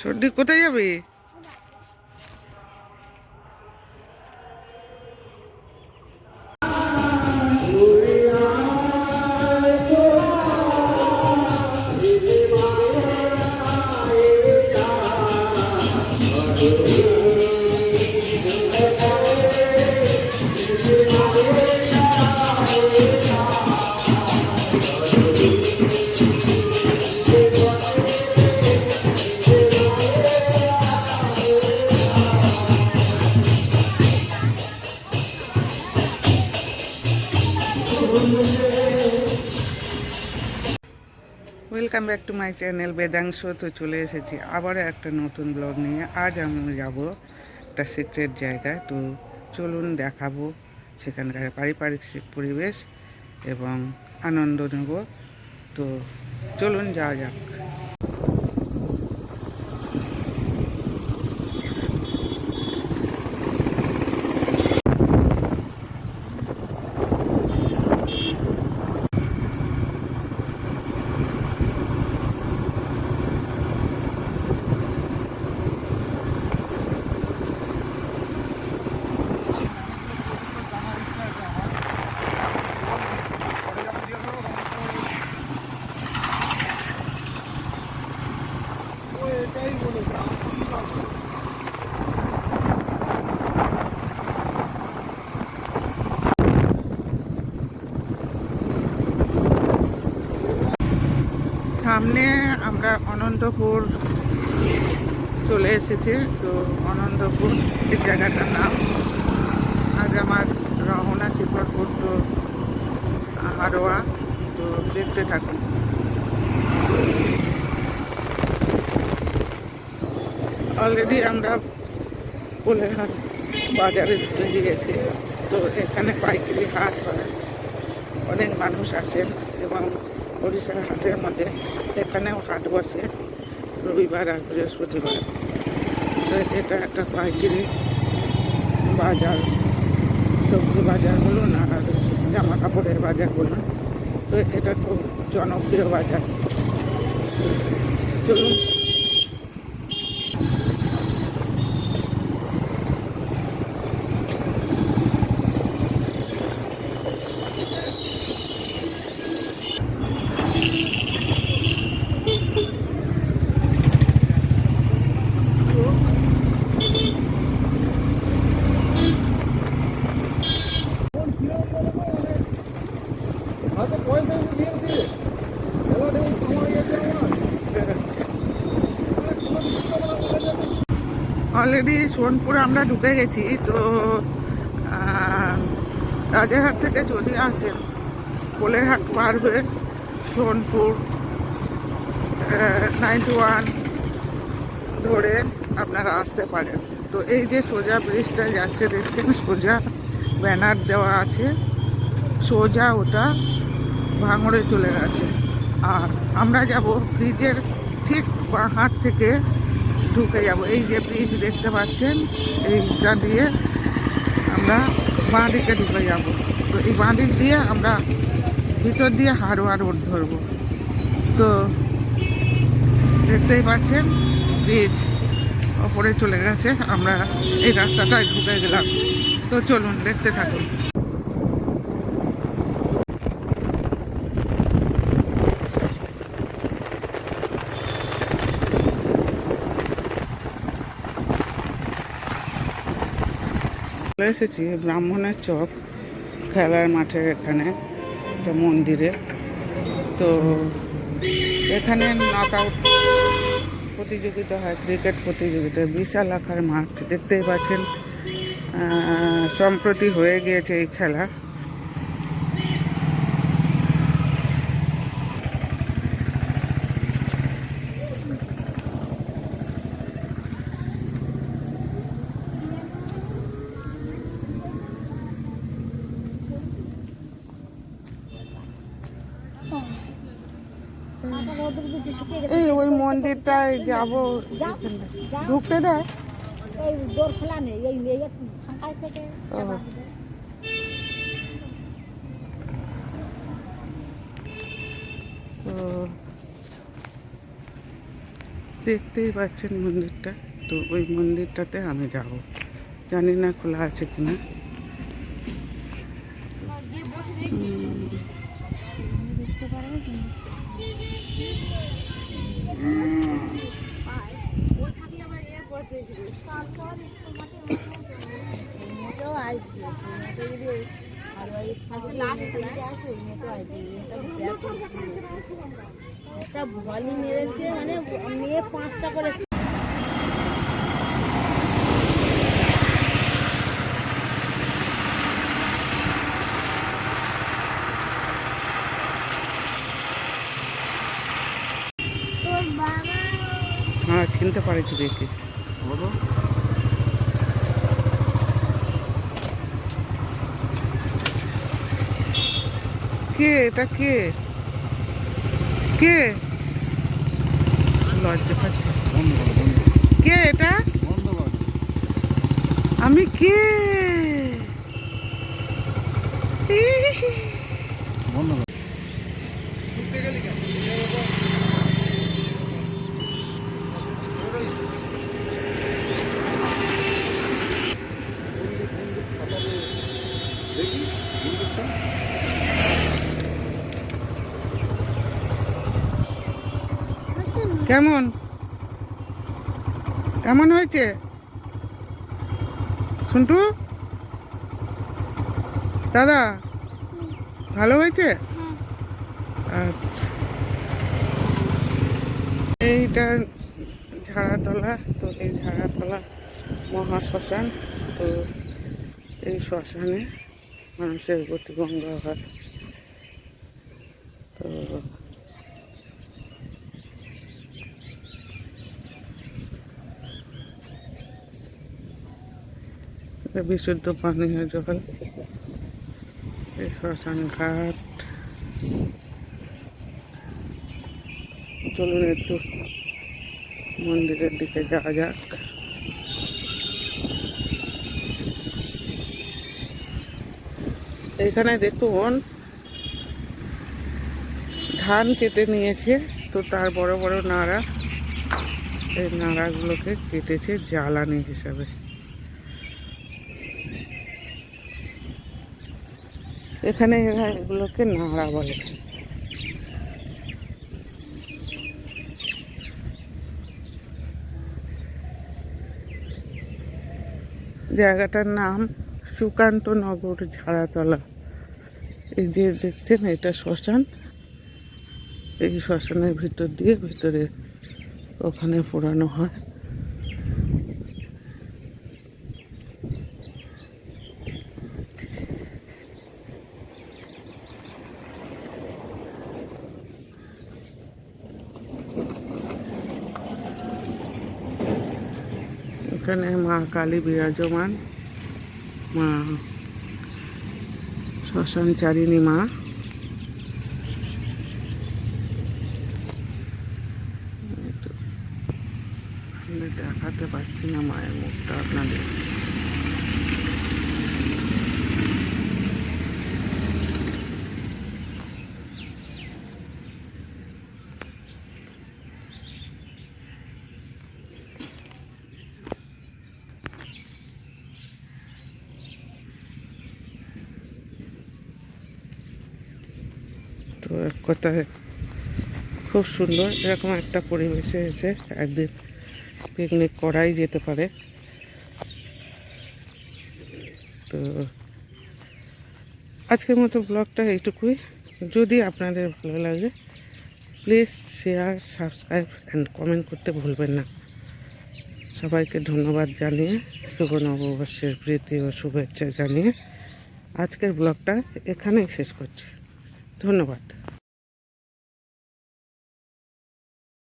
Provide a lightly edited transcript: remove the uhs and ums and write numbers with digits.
সর্দি কোথায় যাবে? Welcome back to my channel Vedansh. তো চলে এসেছি আবারও একটা নতুন ব্লগ নিয়ে। আজ আমি যাব একটা সিক্রেট জায়গায়। তো চলুন দেখাবো সেখানকার পারিবারিক পরিবেশ এবং আনন্দ নেব। তো চলুন যাওয়া যাক। সামনে আমরা অনন্তপুর চলে এসেছি। তো অনন্তপুর এই জায়গাটার নাম। আজ আমার রওনা শিকরপুর টু হারোয়া। তো দেখতে থাকুন। অলরেডি আমরা কোলেহাট বাজারে ঢুকে গিয়েছি। তো এখানে পাইকারি হাট হয়, অনেক মানুষ আসেন এবং ওড়িশার হাটের মধ্যে এখানেও হাট বসে রবিবার আর বৃহস্পতিবার। তো এটা একটা পাইকারি বাজার, সবজি বাজার বলুন আর জামা কাপড়ের বাজার বলুন। তো এটা খুব জনপ্রিয় বাজার। চলুন। অলরেডি সোনপুরে আমরা ঢুকে গেছি। তো রাজারহাট থেকে যদি আসেন কোলেরহাট পার হয়ে সোনপুর 91 ধরে আপনারা আসতে পারেন। তো এই যে সোজা ব্রিজটা যাচ্ছে দেখছেন, সোজা ব্যানার দেওয়া আছে, সোজা ওটা ভাঙড়ে চলে গেছে। আর আমরা যাব ব্রিজের ঠিক বাঁ হাত থেকে ঢুকে যাব। এই যে ব্রিজ দেখতে পাচ্ছেন, এইটা দিয়ে আমরা বাঁ দিকে ঢুকে যাব। তো এই বাঁ দিক দিয়ে আমরা ভিতর দিয়ে হারোয়া রোড ধরব। তো দেখতেই পাচ্ছেন ব্রিজ ওপরে চলে গেছে, আমরা এই রাস্তাটায় ঢুকে গেলাম। তো চলুন দেখতে থাকুন। চলে এসেছি ব্রাহ্মণের চক খেলার মাঠের এখানে একটা মন্দিরে। তো এখানে নকআউট প্রতিযোগিতা হয়, ক্রিকেট প্রতিযোগিতা। বিশাল আকার মাঠ দেখতেই পাচ্ছেন। সম্প্রতি হয়ে গিয়েছে এই খেলা। এই ওই মন্দিরটায় যাবো, ঢুকতে দেয়? খোলা নেই, এই ফাঁকায় থেকে তো দেখতেই পাচ্ছেন মন্দিরটা, তো ওই মন্দিরটাতে আমি যাব, জানি না খোলা আছে কিনা। দেখতে পারবে কিন্তু মোটেও আসবে মোটে যদি আর ওই যদি আসে মোটেও আসবে একটা ভলি মেরেছে মানে মেয়ে 5টা করে তোর বাবা হ্যাঁ চিনতে পারেছি দেখি। কে এটা? কে কে লজ্জা পাচ্ছে। কে এটা? আমি কে? কেমন কেমন হয়েছে সন্টু দাদা? ভালো হয়েছে? আচ্ছা, এইটা ঝাড়াতলা, তো এই ঝাড়াতলা মহাশ্মশান। তো এই শ্মশানে মানুষের গতিভঙ্গ হয়। তো এটা বিশুদ্ধ পানীয় জল, এই শ্মশান ঘাট। চলুন একটু মন্দিরের দিকে যাওয়া যাক। এখানে দেখুন ধান কেটে নিয়েছে, তো তার বড় বড় নাড়া, এই নাড়াগুলোকে কেটেছে জ্বালানি হিসাবে। এখানে এরা এগুলোকে নাড়া বলে। জায়গাটার নাম সুকান্ত নগর ঝাড়াতলা। এই যে দেখছেন এটা শ্মশান, এই শ্মশানের ভিতর দিয়ে ভিতরে ওখানে পোড়ানো হয়। এখানে মা কালী বিরাজমান, মা শ্মশানচারিণী মা। আমি দেখাতে পারছি না মায়ের মুখটা আপনাদের। তো এক কথায় খুব সুন্দর, এরকম একটা পরিবেশে এসে একদিন পিকনিক করাই যেতে পারে। তো আজকের মতো ব্লগটা এইটুকুই। যদি আপনাদের ভালো লাগে please share, subscribe and comment করতে ভুলবেন না। সবাইকে ধন্যবাদ জানিয়ে, শুভ নববর্ষের প্রীতি ও শুভেচ্ছা জানিয়ে আজকের ব্লগটা এখানেই শেষ করছি। ধন্যবাদ।